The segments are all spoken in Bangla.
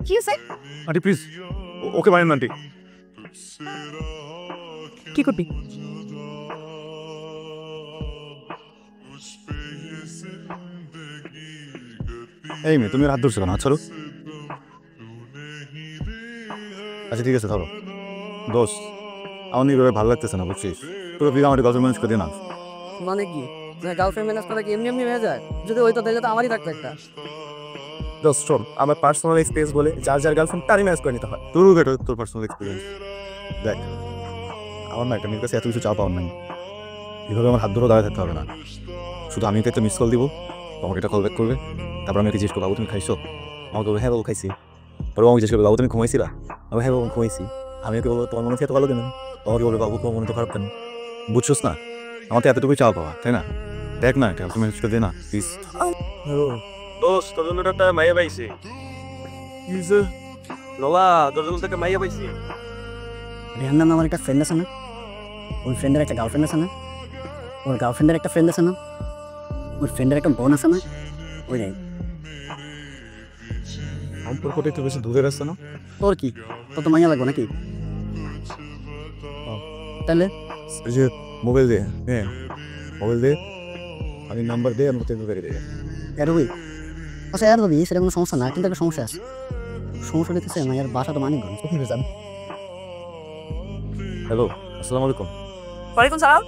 কি হয়েছে? আন্টি প্লিজ, ওকে মারেন না আন্টি। কি করবি? এই মেয়ে, তুমি ওর হাত ধরছো কেন? ছাড়ো। আচ্ছা ঠিক আছে, ধরো। দোষ আমার এইভাবে ভালো লাগতেছে না, বুঝছিস? তোর বিয়ে আমার গার্লফ্রেন্ড ম্যানেজ করে দে না। মানে কি গার্লফ্রেন্ড ম্যানেজ করা কি এমনি এমনি হয়ে যায়? যদি ওই তো তাহলে তো আমারই থাকতো একটা। দোস্ত শোন, আমার পার্সোনাল স্পেস বলে যার যার গার্লফ্রেন্ড তারই ম্যানেজ করে নিতে হয়। তোরও বেটা, তোর পার্সোনাল এক্সপিরিয়েন্স। দেখ, আমার না একটা মেয়ের কাছে এত কিছু চাওয়া পাওয়ার নাই। এভাবে আমার হাত ধরেও দাঁড়িয়ে থাকতে হবে না। শুধু আমি ওকে একটা মিস কল দিব, তোমাকে একটা কল ব্যাক করবে। তারপর আমি ওকে জিজ্ঞেস করবো, বাবু তুমি খাইছো? আমাকে বলবো হ্যাঁ বাবু খাইছি। তারপর আমাকে জিজ্ঞেস করবে, বাবু তুমি ঘুমাইছিলা? আমি হ্যাঁ বাবু ঘুমাইছি। আমি ওকে বলবো, তোমার মনে হচ্ছে এত ভালো কেন? আমাকে বলবে, বাবু তোমার মনে তো খারাপ কেন? বুঝছোস না, আমার তো এতটুকুই চাওয়া পাওয়া, তাই না? দেখ না, এটা তুমি ম্যানেজ করে দে না প্লিজ। দোস্ত তোর জন্য একটা মাইয়া পাইছি। লোলা, তোর জন্য একটা মাইয়া পাইছি। রেহান নামে আমার একটা ফ্রেন্ড আছে না, ওই ফ্রেন্ডের একটা গার্লফ্রেন্ড আছে না, ওর গার্লফ্রেন্ডের একটা ফ্রেন্ড আছে না, ওর ফ্রেন্ডের একটা বোন আছে না, ওই নাই। সম্পর্কটা একটু বেশি দূরের আসছে না? তোর কি তত মাইয়া লাগবে নাকি? তাহলে এই যে মোবাইল দে, হ্যাঁ মোবাইল দে, আমি নাম্বার দে, আমি তেল করে দে। এরবি আচ্ছা এর রবি, সেটা কোনো সমস্যা না, কিন্তু একটা সমস্যা আছে। সমস্যা দিতেছে মাইয়ার বাসা তো মানিকগঞ্জ, কোথায় যান? হ্যালো, আসসালামু আলাইকুম। ওয়ালাইকুম সালাম।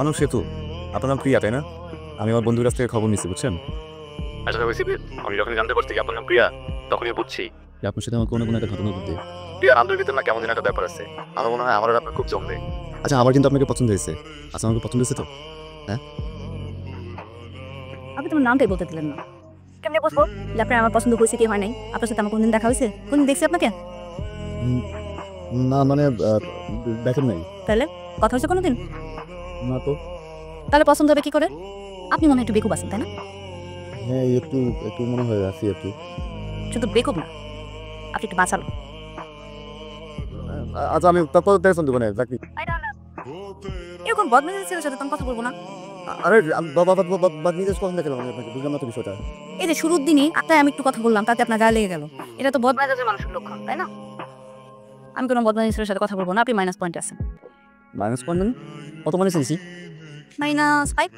অনুপ সেতু, আপনার নাম প্রিয়া তাই না? আমি আমার বন্ধুর কাছ থেকে খবর নিচ্ছি, বুঝছেন? আচ্ছা আমি যখন জানতে পারছি আপনার নাম প্রিয়া, তখনই বুঝছি যে আপনার সাথে আমার কোনো না কোনো একটা ঘটনা ঘটবে। প্রিয়া নামটার ভিতরে না কেমন যেন একটা ব্যাপার আছে। আমার মনে হয় আমার আর আপনার খুব জমবে। আচ্ছা, আমার কিন্তু আপনাকে পছন্দ হয়েছে। আচ্ছা, আমাকে পছন্দ হয়েছে তো? আপনি তোমার নামটাই বলতে দিলেন না। কেমনে বুঝবো যে আপনার আমার পছন্দ হয়েছে কি হয় নাই? আপনার সাথে আমার কোনদিন দেখা হয়েছে? কোনদিন দেখছি আপনাকে? না মানে দেখেন নাই। তাহলে কথা হয়েছে কোনোদিন? না তো। তাহলে পছন্দ হবে কি করে? আপনি মনে হয় একটু বেকুব আছেন, তাই না? হ্যাঁ, একটু একটু মনে হয় আছি আর কি। শুধু বেকুব না, আপনি একটু বাঁচালো। আচ্ছা, আমি তারপর টেনশন দেবো না, চাকরি। এরকম বদমেজাজি ছেলের সাথে তো আমি কথা বলবো না। আরে বাবা নিজের পছন্দ দেখলাম আপনাকে, বুঝলাম না তো বিষয়টা। এই যে শুরুর দিনই আপনার আমি একটু কথা বললাম, তাতে আপনার গায়ে লেগে গেল। এটা তো বদমেজাজের মানুষের লক্ষণ, তাই না? আমি কোনো বদমেজাজি ছেলের সাথে কথা বলবো না, আপনি মাইনাস পয়েন্ট আছেন। মাইনাস পয়েন্ট মানে কত মানে শুনছি? -5।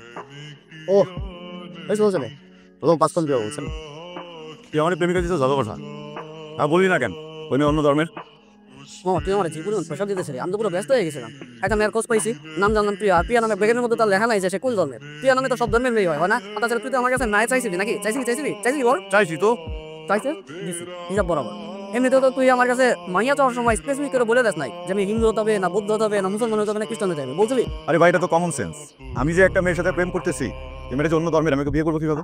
ও এই চলে যাবে, প্রথম 5 পয়েন্ট দেওয়া বলছেন। তুই আমার প্রেমিকা দিতে যাবো কথা আর বলি না কেন? ওই মেয়ে অন্য ধর্মের। মামা তুই আমার জীবনে প্রেশার দিতেছে, আমি তো পুরো ব্যস্ত হয়ে গেছিলাম। একটা মেয়ের খোঁজ পাইছি, নাম জানলাম প্রিয়া। প্রিয়া নামে ব্যাগের মধ্যে তার লেখা নাই যে সে কোন ধর্মের। প্রিয়া নামে তো সব ধর্মের মেয়ে হয় না? তাছাড়া তুই তো আমার কাছে নাই চাইছিলি নাকি? চাইছিলি বল। চাইছি তো। চাইছে দিছি হিসাব বরাবর। এমনিতেও তো তুই আমার কাছে মাইয়া চাওয়ার সময় স্পেসিফিক করে বলে দেস নাই যে আমি হিন্দু হতে হবে না, বৌদ্ধ হতে হবে না, মুসলমান হতে হবে না, খ্রিস্টান হতে হবে, বলছিলি? আরে ভাই, এটা তো কমন সেন্স। আমি যে একটা মেয়ের সাথে প্রেম করতেছি, এই মেয়েটা যে অন্য ধর্মের, আমি ওকে বিয়ে করবো কিভাবে?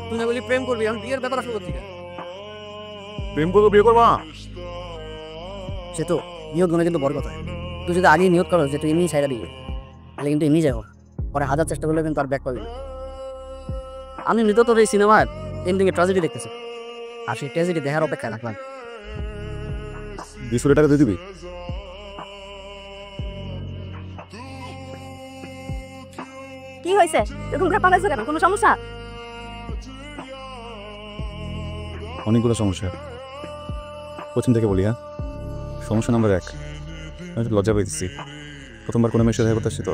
তুই না বলি প্রেম করবি, আমি বিয়ের ব্যাপার আসলে করছি। প্রেম করবো, বিয়ে করবো না? সে তো নিয়ত গুলো কিন্তু বড় কথা। তুই যদি আগেই নিয়ত করো যে তুই এমনি ছাইরা দিবি, তাহলে কিন্তু এমনি যাবো, পরে হাজার চেষ্টা করলে কিন্তু আর ব্যাক পাবি না। আমি মৃত তোর এই সিনেমার এন্ডিংয়ে ট্র্যাজেডি দেখতেছি, আর সেই ট্র্যাজেডি দেখার অপেক্ষায় রাখলাম। 20 কোটি টাকা দিয়ে দিবি? কি হয়েছে? এরকম করে পালাইছো কেন? কোনো সমস্যা? অনেকগুলো সমস্যা। প্রথম থেকে বলি, হ্যাঁ। সমস্যা নাম্বার 1, আমি একটু লজ্জা পেয়েছি। প্রথমবার কোনো মেয়ের সাথে দেখা করতেছি তো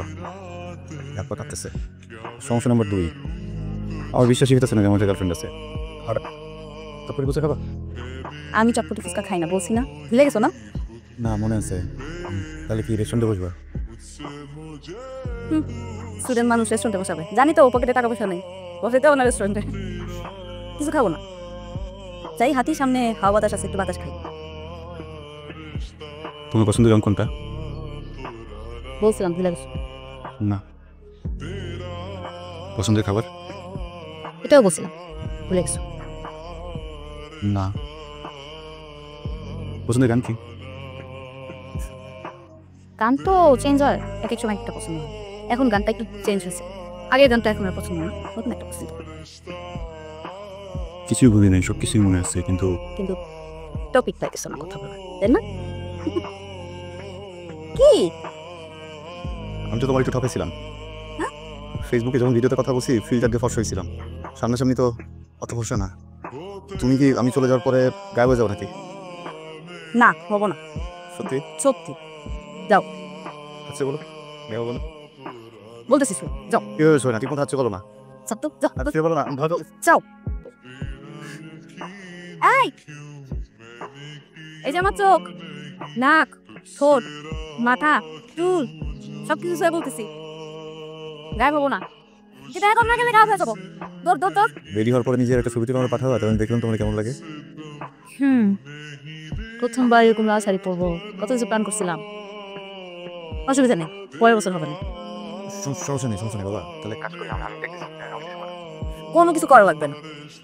হাত পা কাঁপতেছে। সমস্যা নাম্বার 2, আমার বিশ্বাসই হইতেছে না যে আমার একটা গার্লফ্রেন্ড আছে। আর তারপরে বুঝে খাবা? আমি চটপটি ফুচকা খাই না, বলছি না? ভুলে গেছো না? না, মনে আছে। তাহলে কি রেস্টুরেন্টে বসবা? স্টুডেন্ট মানুষ রেস্টুরেন্টে বসাবে? জানি তো পকেটে টাকা পয়সা নেই, বসাইতেও না রেস্টুরেন্টে। কিছু খাবো না, যাই হাতির সামনে হাওয়া বাতাস আছে, একটু বাতাস খাই। তোমার পছন্দের রঙ কোনটা? বলছিলাম ভুলে গেছো। না। পছন্দের খাবার? এটাও বলছিলাম, ভুলে গেছো। না। পছন্দের গান কি? গান তো চেঞ্জ হয়, এক এক সময় একটা পছন্দ হয়। এখন গানটা একটু চেঞ্জ হয়েছে, আগের গানটা এখন আর পছন্দ না, নতুন একটা পছন্দ। কিছুই ভুলি নাই, সব কিছুই মনে আছে, কিন্তু টপিক পাই গেছো না কথা বলা, তাই না? কি আমি তো তোমার একটু ঠকেছিলাম। ফেসবুকে যখন ভিডিওতে কথা বলছি, ফিল্টার দিয়ে ফর্সা হয়েছিলাম। সামনাসামনি তো অত ভরসা না। তুমি কি আমি চলে যাওয়ার পরে গায়েব হয়ে যাবো নাকি? না হবো না, সত্যি? সত্যি। যাও, আচ্ছা বলো, মেয়ে বলো। বলতেছি শোন, যাও। কি হয়েছে না? ঠিক মতো হচ্ছে বলো না। সব তো যাও, আচ্ছা বলো না, ধরো। যাও। এই এই যে আমার চোখ, নাক, ঠোঁট, মাথা, চুল সব কিছু সব বলতেছি, গায়েব হবো না। যেটা এখন না গেলে গায়েব হয়ে যাবো। দৌড় দৌড় দৌড়। রেডি হওয়ার পরে নিজের একটা ছবি তুলে আমার পাঠাবো, তখন দেখলাম তোমার কেমন লাগে। প্রথমবার এরকম লাল শাড়ি পরবো, কত কিছু প্ল্যান করছিলাম। অসুবিধা নেই, পরের বছর হবে না। সমস্যা নেই বাবা। তাহলে কাজ করি আমি দেখতেছি কোনো কিছু করা লাগবে না।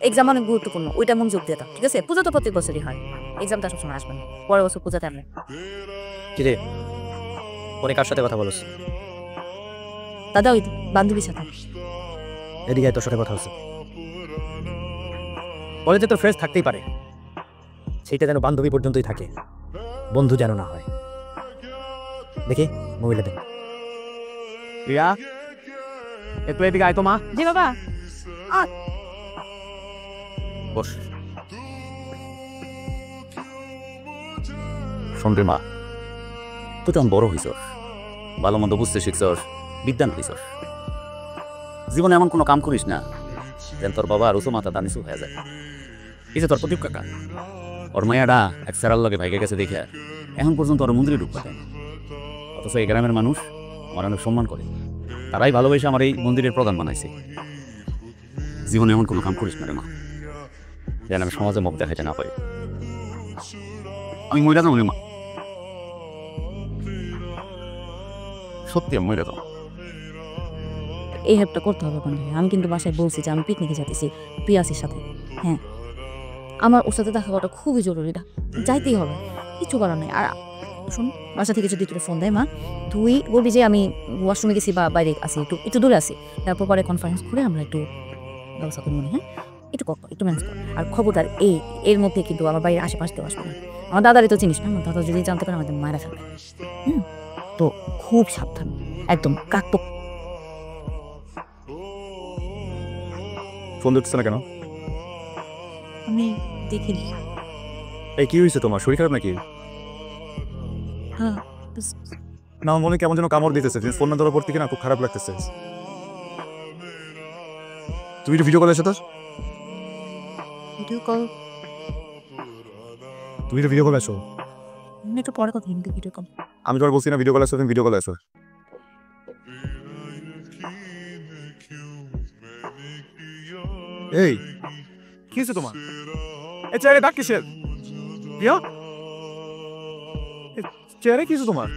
এক্সাম অনেক গুরুত্বপূর্ণ, ওইটা মন যোগ দিয়ে দাও, ঠিক আছে? পুজো তো প্রত্যেক বছরই হয়, এক্সামটা সবসময় আসবে না। পরের বছর পূজাতে আসবে। কিরে পরে কার সাথে কথা বলছ? দাদা ওই বান্ধবীর সাথে। এদিকে তোর সাথে কথা হচ্ছে। কলেজে তো ফ্রেন্ডস থাকতেই পারে, সেইটা যেন বান্ধবী পর্যন্তই থাকে, বন্ধু যেন না হয়। দেখি মোবাইলটা দেখ। রিয়া একটু এদিকে আয় তো মা। জি বাবা। বস। শুনবে মা, তুই তো বড় হইছস, ভালো মন্দ বুঝতে শিখছস, বিদ্যান হইছস। জীবনে এমন কোনো কাম করিস না যেন তোর বাবা আর উঁচু মাথা দানিসু হয়ে যায়। এই যে তোর প্রদীপ কাকা, ওর মায়াডা এক স্যারার লগে ভাইকে গেছে দেখে এখন পর্যন্ত ওর মন্দিরে ঢুকতে দেয়। অথচ এই গ্রামের মানুষ আমার অনেক সম্মান করে, তারাই ভালোবেসে আমার এই মন্দিরের প্রধান বানাইছে। জীবনে এমন কোনো কাম করিস না রে মা, যেন আমি সমাজে মুখ দেখাইতে না পারি। আমি মহিলা যাবো মা, সত্যি আমি মহিলা যাবো। এই হেল্পটা করতে হবে বন্ধু। আমি কিন্তু বাসায় বলছি যে আমি পিকনিকে যেতেছি পিয়াসির সাথে। হ্যাঁ, আমার ওর সাথে দেখা করাটা খুবই জরুরি, এটা যাইতেই হবে, কিছু করার নেই। আর শোন, বাসা থেকে যদি তোর ফোন দেয় মা, তুই বলবি যে আমি ওয়াশরুমে গেছি বা বাইরে আসি, একটু দূরে আসি, তারপর পরে কনফারেন্স করে আমরা একটু ব্যবস্থা করবো। হ্যাঁ, একটু কর, একটু ম্যানেজ কর। আর খবরদার এর মধ্যে কিন্তু আমার বাড়ির আশেপাশেও আসবে না। আমার দাদারই তো চিনিস না, আমার দাদা যদি জানতে পারে আমাদের মায়েরা ফেলবে। তো খুব সাবধান, একদম কাকপো। ফোন দিচ্ছে না কেন? আমি দেখিনি। এই কি হয়েছে তোমার? শরীর খারাপ নাকি? হ্যাঁ, না, আমার মনে কেমন যেন কামড় দিতেছে। ফোন না ধরার পর থেকে না খুব খারাপ লাগতেছে। তুমি একটু ভিডিও কল এসে তোর, ভিডিও কল। তুমি একটু ভিডিও কল আসো। আমি একটু পরে কথা হিন্দি ভিডিও কল। আমি তোমার বলছি না ভিডিও কল আসো, তুমি ভিডিও কল আসো। এই কি হয়েছে তোমার? এই চেয়ারে ডাক কিসের? প্রিয়া, চেয়ারে কি হয়েছে তোমার?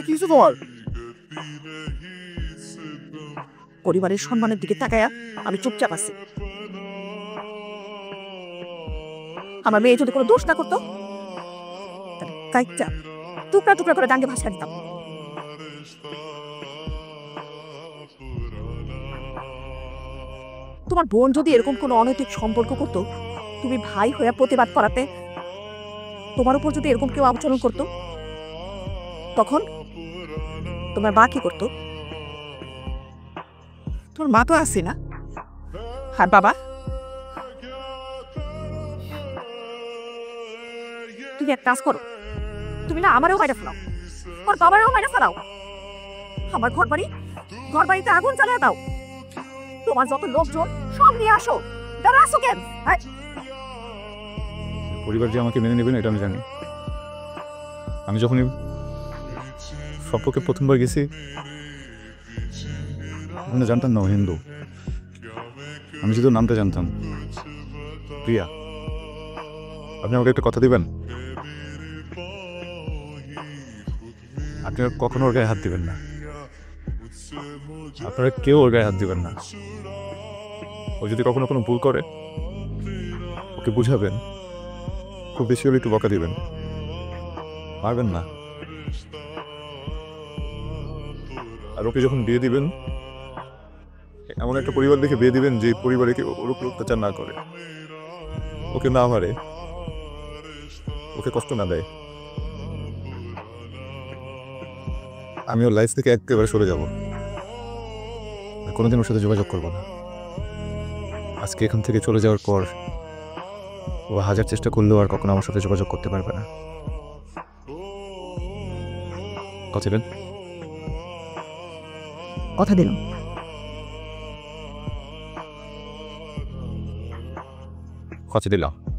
কি হয়েছে তোমার? পরিবারের সম্মানের দিকে তাকায়া আমি চুপচাপ আছি। আমার মেয়ে যদি কোনো দোষ না করতো, তাহলে কাইটা টুকরা টুকরা করে ডাঙ্গে ভাসা দিতাম। তোমার বোন যদি এরকম কোনো অনৈতিক সম্পর্ক করতো, তুমি ভাই হয়ে প্রতিবাদ করাতে, তোমার উপর যদি এরকম কেউ আচরণ করতো, তখন তোমার মা কি করতো? তোমার মা তো আছে না, আর বাবা? তুমি এক কাজ করো, তুমি না আমারও বাইরে ফেলাও, ওর বাবারও বাইরে ফেলাও, আমার ঘর বাড়িতে আগুন জ্বালিয়ে দাও। তোমার যত লোকজন সব নিয়ে আসো। দাঁড়া আসো কেন? পরিবার যে আমাকে মেনে নেবে না এটা আমি জানি। আমি যখনই সম্পর্কে প্রথমবার গেছি, আমি জানতাম না ও হিন্দু। আমি শুধু নামটা জানতাম, প্রিয়া। আপনি আমাকে একটা কথা দিবেন? আপনি কখনো ওর গায়ে হাত দিবেন না, আপনারা কেউ ওর গায়ে হাত দিবেন না। ও যদি কখনো কোনো ভুল করে ওকে বুঝাবেন, খুব বেশি হলে একটু বকা দিবেন, পারবেন না। আর ওকে যখন বিয়ে দিবেন, এমন একটা পরিবার দেখে বিয়ে দিবেন যে পরিবারে কেউ ওর উপর অত্যাচার না করে, ওকে না মারে, ওকে কষ্ট না দেয়। আমি ওর লাইফ থেকে একেবারে সরে যাব, কোনোদিন ওর সাথে যোগাযোগ করবো না। আজকে এখান থেকে চলে যাওয়ার পর ও হাজার চেষ্টা করলেও আর কখনো আমার সাথে যোগাযোগ করতে পারবে না। কথা দিলেন? কথা দিলাম। কথা দিলাম।